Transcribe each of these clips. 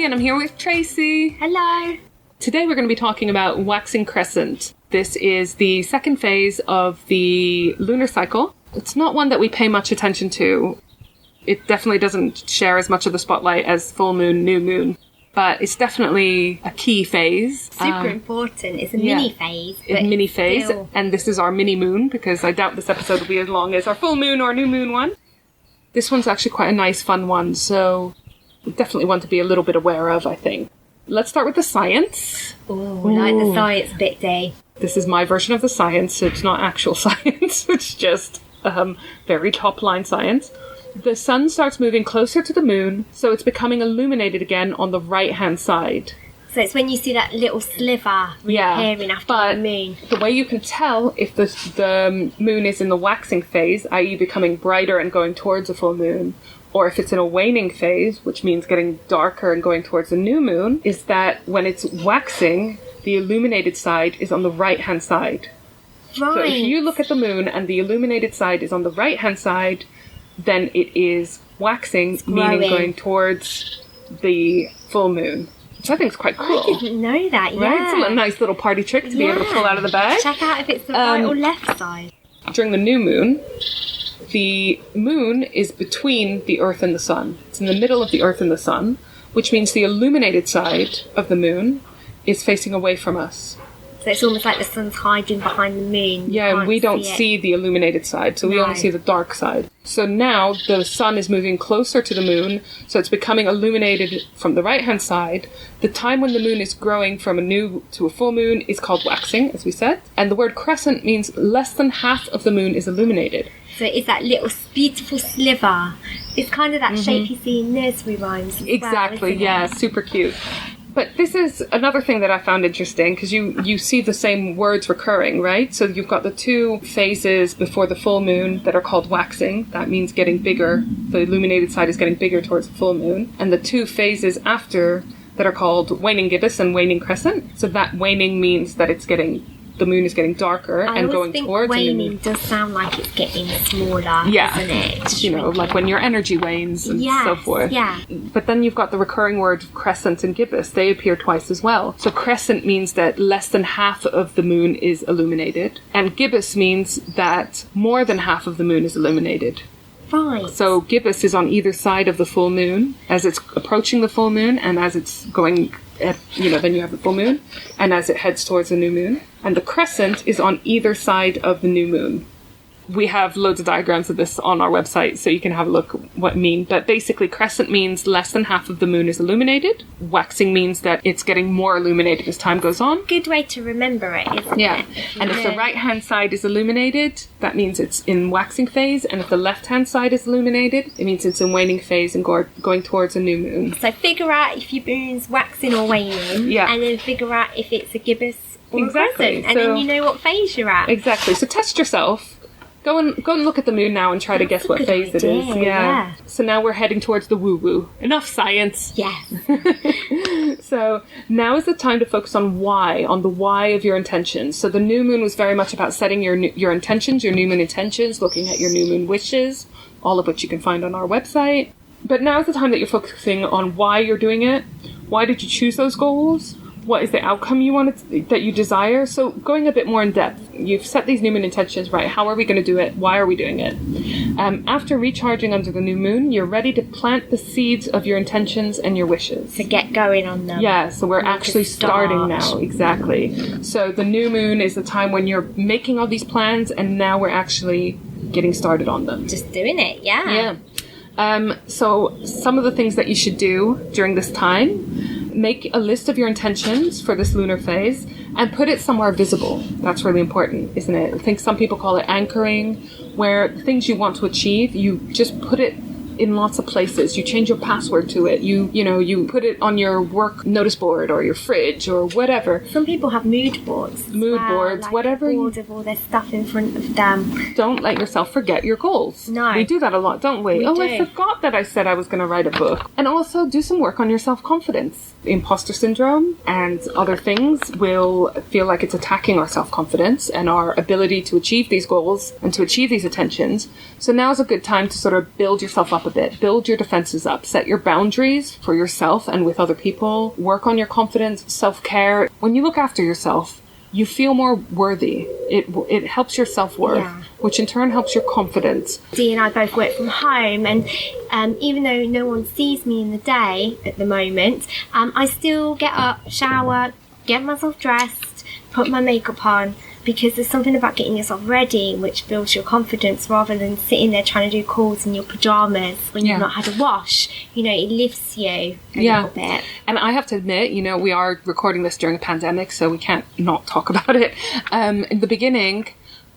and I'm here with Tracey. Hello. Today we're going to be talking about waxing crescent. This is the second phase of the lunar cycle. It's not one that we pay much attention to. It definitely doesn't share as much of the spotlight as full moon, new moon, but it's definitely a key phase. Super important. It's a mini phase. It's a mini phase, and this is our mini moon because I doubt this episode will be as long as our full moon or new moon one. This one's actually quite a nice, fun one, so definitely one to be a little bit aware of, I think. Let's start with the science. Like the science bit, Dee. This is my version of the science, so it's not actual science. It's just very top-line science. The sun starts moving closer to the moon, so it's becoming illuminated again on the right-hand side. So it's when you see that little sliver reappearing after the moon. The way you can tell if the moon is in the waxing phase, i.e. becoming brighter and going towards a full moon, or if it's in a waning phase, which means getting darker and going towards the new moon, is that when it's waxing, the illuminated side is on the right-hand side. Right. So if you look at the moon and the illuminated side is on the right-hand side, then it is waxing, meaning going towards the full moon. Which I think is quite cool. I didn't know that, Right? It's a nice little party trick to be able to pull out of the bag. Check out if it's the right or left side. During the new moon, the moon is between the Earth and the Sun. It's in the middle of the Earth and the Sun, which means the illuminated side of the moon is facing away from us. So it's almost like the sun's hiding behind the moon. Yeah, we don't see the illuminated side, so we only see the dark side. So now the sun is moving closer to the moon, so it's becoming illuminated from the right-hand side. The time when the moon is growing from a new to a full moon is called waxing, as we said. And the word crescent means less than half of the moon is illuminated. So it's that little beautiful sliver. It's kind of that shape you see in nursery rhymes. Exactly, super cute. But this is another thing that I found interesting, because you see the same words recurring, right? So you've got the two phases before the full moon that are called waxing. That means getting bigger. The illuminated side is getting bigger towards the full moon. And the two phases after that are called waning gibbous and waning crescent. So that waning means that the moon is getting darker and going towards the new moon. Waning does sound like it's getting smaller, doesn't it? You know, like when your energy wanes and so forth. Yeah. But then you've got the recurring word crescent and gibbous. They appear twice as well. So crescent means that less than half of the moon is illuminated. And gibbous means that more than half of the moon is illuminated. Right. So gibbous is on either side of the full moon as it's approaching the full moon, and as it's going, then you have the full moon, and as it heads towards the new moon. And the crescent is on either side of the new moon. We have loads of diagrams of this on our website, so you can have a look what I mean. But basically, crescent means less than half of the moon is illuminated. Waxing means that it's getting more illuminated as time goes on. Good way to remember it, isn't it? Yeah. And if the right-hand side is illuminated, that means it's in waxing phase. And if the left-hand side is illuminated, it means it's in waning phase and going towards a new moon. So figure out if your moon's waxing or waning. Yeah. And then figure out if it's a gibbous or Exactly. a crescent. And then you know what phase you're at. Exactly. So test yourself. Go and look at the moon now and try to guess what phase it is. Yeah. So now we're heading towards the woo-woo. Enough science. Yes. So now is the time to focus on the why of your intentions. So the new moon was very much about setting your intentions, your new moon intentions, looking at your new moon wishes, all of which you can find on our website. But now is the time that you're focusing on why you're doing it. Why did you choose those goals? What is the outcome that you desire? So going a bit more in depth, you've set these new moon intentions, right? How are we going to do it? Why are we doing it? After recharging under the new moon, you're ready to plant the seeds of your intentions and your wishes. To get going on them. Yeah, so we're actually starting now. Exactly. So the new moon is the time when you're making all these plans, and now we're actually getting started on them. Just doing it, yeah. So some of the things that you should do during this time: make a list of your intentions for this lunar phase and put it somewhere visible. That's really important, isn't it? I think some people call it anchoring, where the things you want to achieve, you just put it in lots of places. You change your password to it. You put it on your work notice board or your fridge or whatever. Some people have mood boards. Mood boards, like whatever. A board of all their stuff in front of them. Don't let yourself forget your goals. No. We do that a lot, don't we? We do. I forgot that I said I was going to write a book. And also do some work on your self-confidence. Imposter syndrome and other things will feel like it's attacking our self-confidence and our ability to achieve these goals and to achieve these intentions. So now's a good time to sort of build yourself up a bit. Build your defenses up. Set your boundaries for yourself and with other people. Work on your confidence, self-care. When you look after yourself, you feel more worthy. It helps your self-worth, which in turn helps your confidence. Dee and I both work from home, and even though no one sees me in the day at the moment, I still get up, shower, get myself dressed, put my makeup on, because there's something about getting yourself ready which builds your confidence rather than sitting there trying to do calls in your pajamas when you've not had a wash. You know, it lifts you a little bit. And I have to admit, you know, we are recording this during a pandemic, so we can't not talk about it. In the beginning,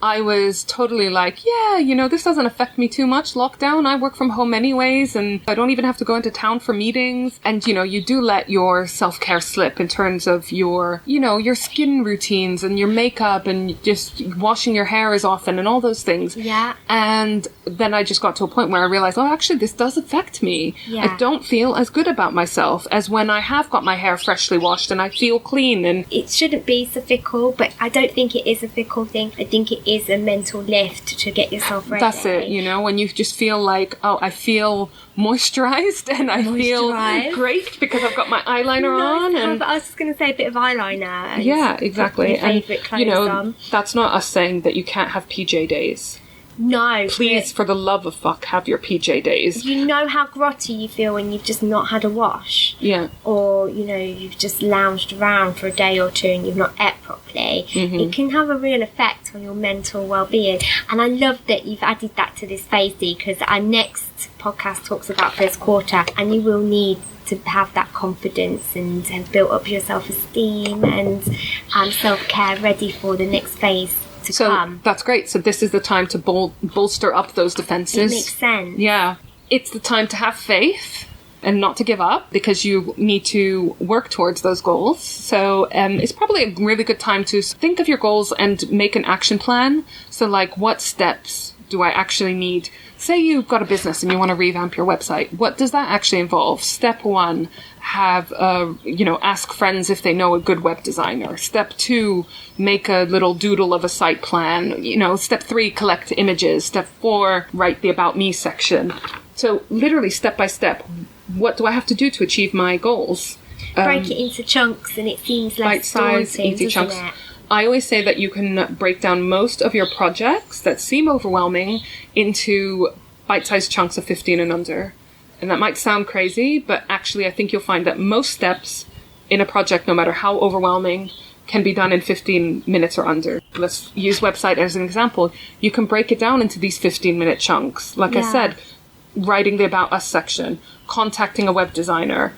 I was totally like, yeah, you know, this doesn't affect me too much. Lockdown, I work from home anyways, and I don't even have to go into town for meetings. And, you know, you do let your self-care slip in terms of your, you know, your skin routines and your makeup and just washing your hair as often and all those things. Yeah. And then I just got to a point where I realized, oh, actually, this does affect me. Yeah. I don't feel as good about myself as when I have got my hair freshly washed and I feel clean. And it shouldn't be so fickle, but I don't think it is a fickle thing. I think it is a mental lift to get yourself ready. That's it, you know, when you just feel like, oh, I feel moisturized and I feel great because I've got my eyeliner on. And I was just going to say a bit of eyeliner. Yeah, exactly. And favourite clothes you know, on. That's not us saying that you can't have PJ days. No. Please, for the love of fuck, have your PJ days. You know how grotty you feel when you've just not had a wash? Yeah. Or, you know, you've just lounged around for a day or two and you've not ate properly. Mm-hmm. It can have a real effect on your mental well-being. And I love that you've added that to this phase, Dee, because our next podcast talks about first quarter, and you will need to have that confidence and have built up your self-esteem and self-care ready for the next phase. That's great. So this is the time to bolster up those defenses. It makes sense. Yeah. It's the time to have faith and not to give up, because you need to work towards those goals. So it's probably a really good time to think of your goals and make an action plan. So like, what steps do I actually need? Say you've got a business and you want to revamp your website. What does that actually involve? Step 1, have, ask friends if they know a good web designer. Step 2, make a little doodle of a site plan. You know, step 3, collect images. Step 4, write the About Me section. So literally step by step, what do I have to do to achieve my goals? Break it into chunks and it seems less daunting, easy chunks. It? I always say that you can break down most of your projects that seem overwhelming into bite-sized chunks of 15 and under. And that might sound crazy, but actually I think you'll find that most steps in a project, no matter how overwhelming, can be done in 15 minutes or under. Let's use website as an example. You can break it down into these 15-minute chunks. Like I said, writing the About Us section, contacting a web designer,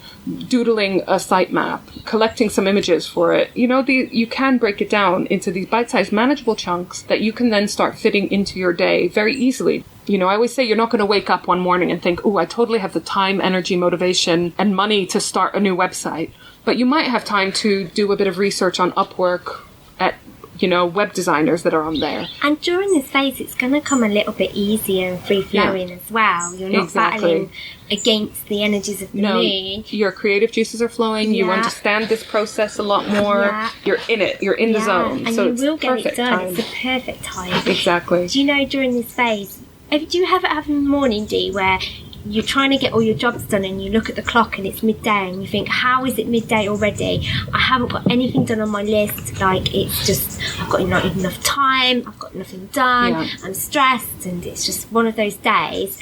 doodling a sitemap, collecting some images for it. You know, you can break it down into these bite-sized manageable chunks that you can then start fitting into your day very easily. You know, I always say you're not going to wake up one morning and think, oh, I totally have the time, energy, motivation, and money to start a new website. But you might have time to do a bit of research on Upwork at, you know, web designers that are on there. And during this phase, it's going to come a little bit easier and free-flowing as well. You're not battling against the energies of the moon. Your creative juices are flowing. You understand this process a lot more. Yeah. You're in it. You're in the zone. And so you will get it done. Time. It's the perfect time. Exactly. Do you know, during this phase, do you ever have a morning, Dee, where you're trying to get all your jobs done and you look at the clock and it's midday and you think, how is it midday already? I haven't got anything done on my list. Like, it's just, I've got not enough time, I've got nothing done, I'm stressed, and it's just one of those days.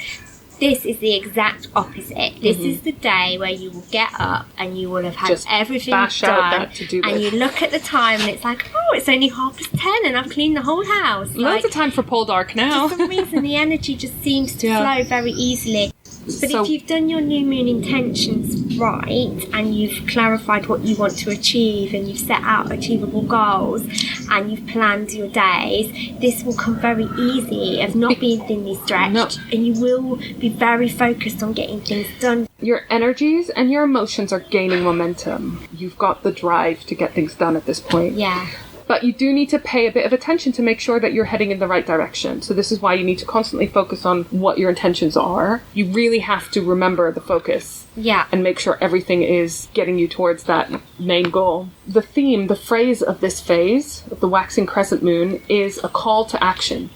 This is the exact opposite. This is the day where you will get up and you will have had just everything done, and you look at the time and it's like, oh, it's only 10:30 and I've cleaned the whole house. Loads of time for pole dark now. For some reason, the energy just seems to flow very easily. But if you've done your new moon intentions right, and you've clarified what you want to achieve, and you've set out achievable goals, and you've planned your days, this will come very easy of not being thinly stretched, and you will be very focused on getting things done. Your energies and your emotions are gaining momentum. You've got the drive to get things done at this point. Yeah. But you do need to pay a bit of attention to make sure that you're heading in the right direction. So this is why you need to constantly focus on what your intentions are. You really have to remember the focus. Yeah. And make sure everything is getting you towards that main goal. The theme, the phrase of this phase, of the waxing crescent moon, is a call to action.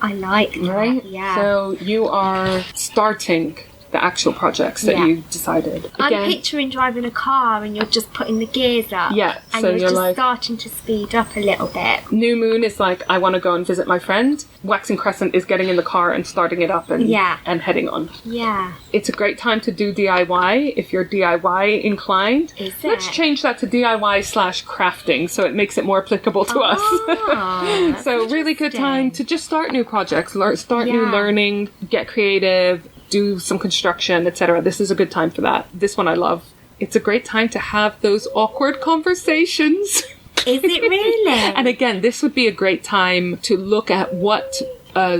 I like that. Right? Yeah. So you are starting the actual projects that you decided. I'm picturing driving a car and you're just putting the gears up. Yeah. And So you're just like, starting to speed up a little bit. new moon is like, I want to go and visit my friend. Waxing crescent is getting in the car and starting it up and heading on. Yeah. It's a great time to do DIY if you're DIY inclined. Is it? Let's change that to DIY/crafting so it makes it more applicable to us. So really good time to just start new projects, start new learning, get creative, do some construction, etc. This is a good time for that. This one I love. It's a great time to have those awkward conversations. Is it really? And again, this would be a great time to look at what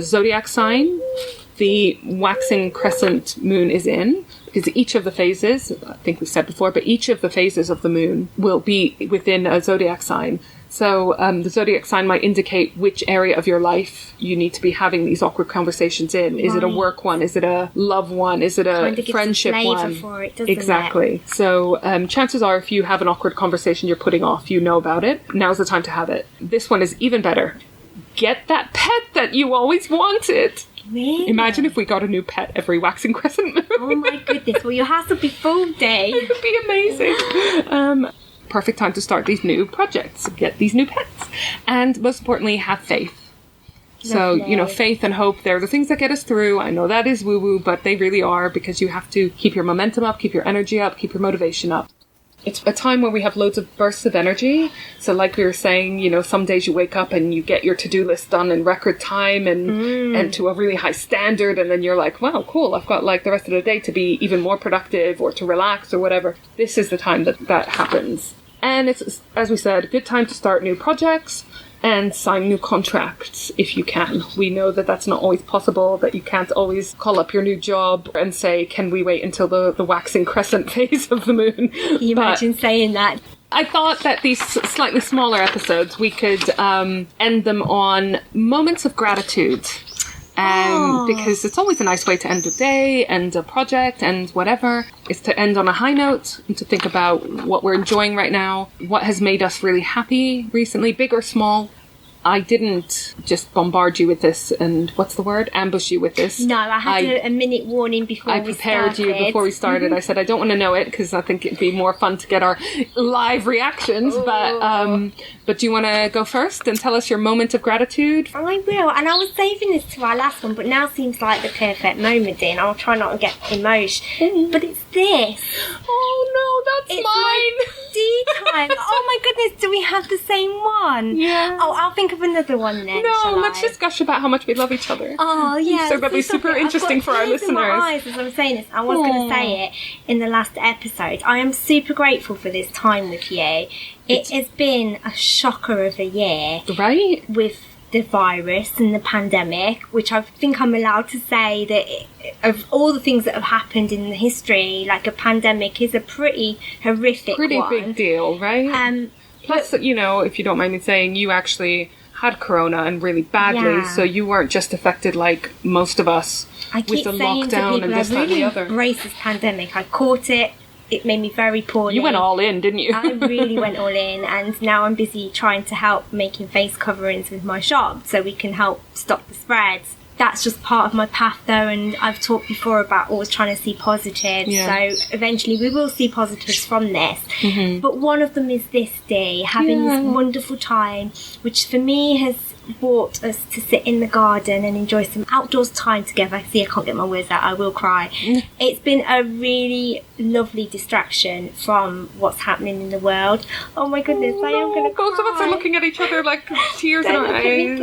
zodiac sign the waxing crescent moon is in, because each of the phases, I think we've said before, but each of the phases of the moon will be within a zodiac sign. So the zodiac sign might indicate which area of your life you need to be having these awkward conversations in. Is it a work one? Is it a love one? Is it a friendship one? For it, doesn't exactly. It? So chances are if you have an awkward conversation you're putting off, you know about it. Now's the time to have it. This one is even better. Get that pet that you always wanted. Really? Imagine if we got a new pet every waxing crescent moon. Oh my goodness. Well, your house would be full day. It would be amazing. Perfect time to start these new projects, get these new pets. And most importantly, have faith. Lovely. So, faith and hope, they're the things that get us through. I know that is woo-woo, but they really are, because you have to keep your momentum up, keep your energy up, keep your motivation up. It's a time where we have loads of bursts of energy. So like we were saying, some days you wake up and you get your to-do list done in record time and to a really high standard. And then you're like, wow, cool. I've got like the rest of the day to be even more productive or to relax or whatever. This is the time that happens. And it's, as we said, a good time to start new projects and sign new contracts if you can. We know that that's not always possible, that you can't always call up your new job and say, can we wait until the waxing crescent phase of the moon? Can you imagine saying that? I thought that these slightly smaller episodes, we could end them on moments of gratitude. Because it's always a nice way to end a day, end a project, and whatever, is to end on a high note and to think about what we're enjoying right now, what has made us really happy recently, big or small. I didn't just bombard you with this and, what's the word? Ambush you with this. No, I had a minute warning before we started. I prepared you before we started. I said I don't want to know it because I think it'd be more fun to get our live reactions. But do you want to go first and tell us your moment of gratitude? I will. And I was saving this to our last one, but now seems like the perfect moment, Dean. I'll try not to get emotional. But it's this. Oh no, that's mine. D time. Oh my goodness, do we have the same one? Yeah. Oh, I'll think of another one then. No, let's just gush about how much we love each other. Oh yeah. So that'll be super interesting for our listeners. In my eyes as I'm saying this. I was going to say it in the last episode. I am super grateful for this time with you. It has been a shocker of a year. Right? With the virus and the pandemic, which I think I'm allowed to say that of all the things that have happened in the history, like a pandemic is a pretty horrific one. Pretty big deal, right? Plus, if you don't mind me saying, you actually had corona and really badly, so you weren't just affected like most of us with the lockdown and this, that, and the other. I really embraced this pandemic. I caught it. It made me very poorly. You went all in, didn't you? I really went all in, and now I'm busy trying to help making face coverings with my shop so we can help stop the spreads. That's just part of my path though, and I've talked before about always trying to see positives. So eventually we will see positives from this. Mm-hmm. But one of them is this day, having this wonderful time, which for me has brought us to sit in the garden and enjoy some outdoors time together. See, I can't get my words out, I will cry. It's been a really lovely distraction from what's happening in the world. Oh my goodness, I am going to cry. Both of us are looking at each other like tears in our eyes.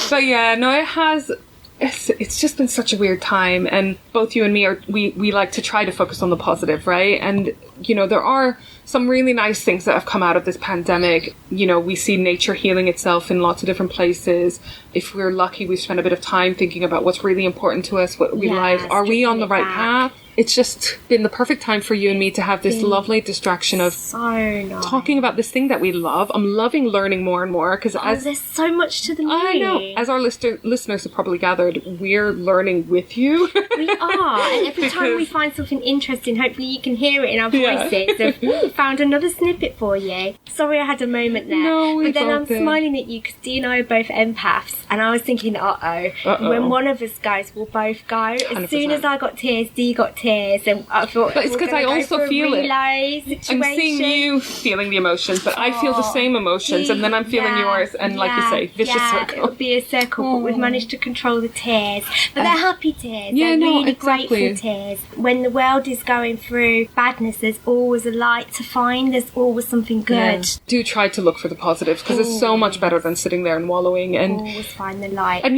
But yeah, no, it has. It's just been such a weird time, and both you and me we like to try to focus on the positive, right? And there are some really nice things that have come out of this pandemic. We see nature healing itself in lots of different places. If we're lucky, we've spent a bit of time thinking about what's really important to us, what we like. Are we on the right path? It's just been the perfect time for you and me to have this lovely distraction of talking about this thing that we love. I'm loving learning more and more because there's so much to the new. I know. As our listeners have probably gathered, we're learning with you. We are, and every time we find something interesting, hopefully you can hear it in our voices. So we found another snippet for you. sorry I had a moment there. No, but then I'm both did. smiling at you because Dee and I are both empaths, and I was thinking, when one of us goes, we'll both go. As 100%. soon as I got tears, Dee got tears, and I thought, but it's because I also feel it. Situation. I'm seeing you feeling the emotions, but I feel the same emotions, and then I'm feeling yours, and like you say, vicious circle. It'll be a circle, but we've managed to control the tears. But they're happy tears. Yeah, they're really exactly. grateful tears. When the world is going through badness, there's always a light to find. There's always something good. Yeah. Do try to look for the positives, because it's so much better than sitting there and wallowing. And always find the light. And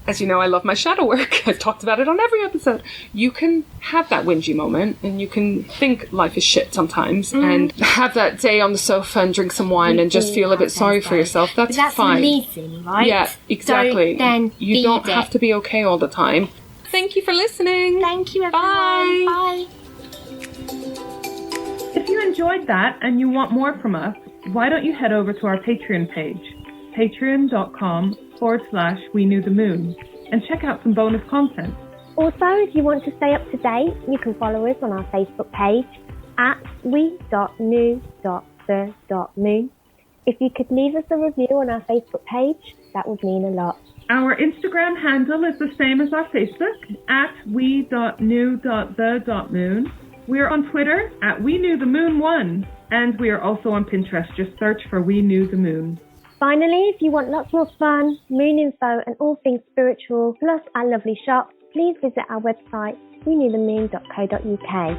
as you know, I love my shadow work. I've talked about it on every episode. You can have that whingy moment, and you can think life is shit sometimes, and have that day on the sofa and drink some wine and just feel a bit sorry for yourself. That's fine. Releasing, right? Yeah, exactly. You don't feed have it. to be okay all the time. Thank you for listening. Thank you, everyone. Bye. Bye. If you enjoyed that and you want more from us, why don't you head over to our Patreon page, patreon.com/We Knew the Moon, and check out some bonus content. Also, if you want to stay up to date, you can follow us on our Facebook page at we.knew.the.moon. If you could leave us a review on our Facebook page, that would mean a lot. Our Instagram handle is the same as our Facebook, at we.knew.the.moon. We are on Twitter at We Knew the Moon 1, and we are also on Pinterest. Just search for We Knew the Moon. Finally, if you want lots more fun, moon info and all things spiritual, plus our lovely shop, please visit our website, wenewthemoon.co.uk.